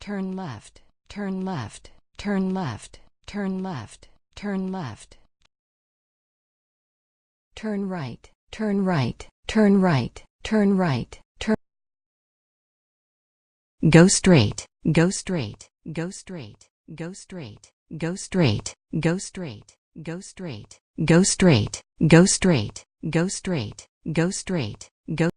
turn left, turn left, turn left, turn left, turn left. Turn right, turn right, turn right, turn right, turn. Go straight, go straight, go straight, go straight, go straight, go straight, go straight, go straight, go straight, go straight, go straight, go.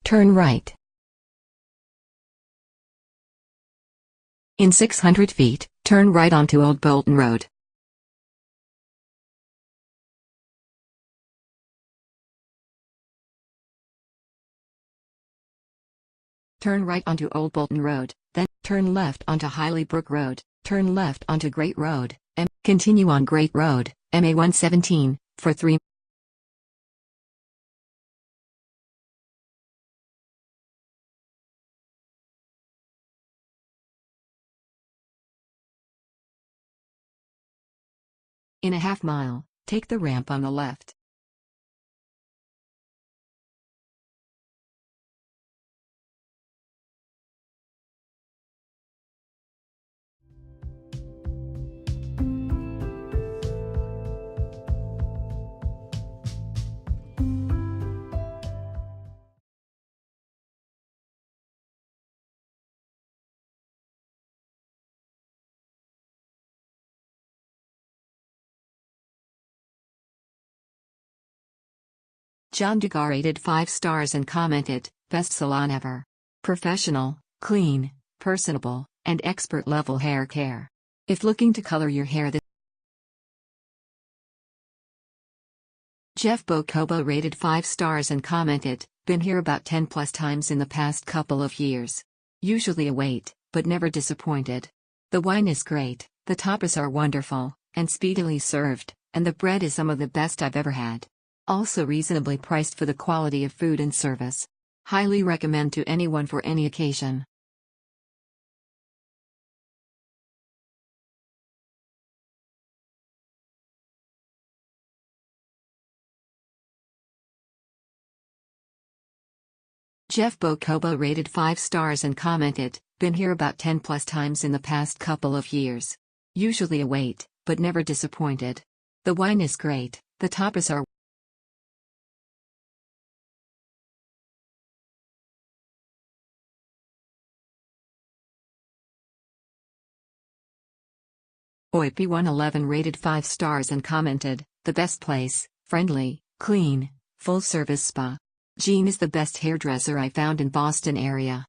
Turn right. In 600 feet, turn right onto Old Bolton Road. Turn right onto Old Bolton Road, then turn left onto Hiley Brook Road, turn left onto Great Road, and continue on Great Road, MA 117, for 3. In a half mile, take the ramp on the left. John Dugar rated 5 stars and commented, "Best salon ever. Professional, clean, personable, and expert level hair care. If looking to color your hair this." Jeff Bocobo rated 5 stars and commented, "Been here about 10 plus times in the past couple of years. Usually a wait, but never disappointed. The wine is great, the tapas are wonderful, and speedily served, and the bread is some of the best I've ever had. Also reasonably priced for the quality of food and service. Highly recommend to anyone for any occasion." Jeff Bocobo rated 5 stars and commented, "Been here about 10 plus times in the past couple of years. Usually a wait, but never disappointed. The wine is great, the tapas are." OIP111 rated 5 stars and commented, "The best place, friendly, clean, full-service spa. Jean is the best hairdresser I found in Boston area."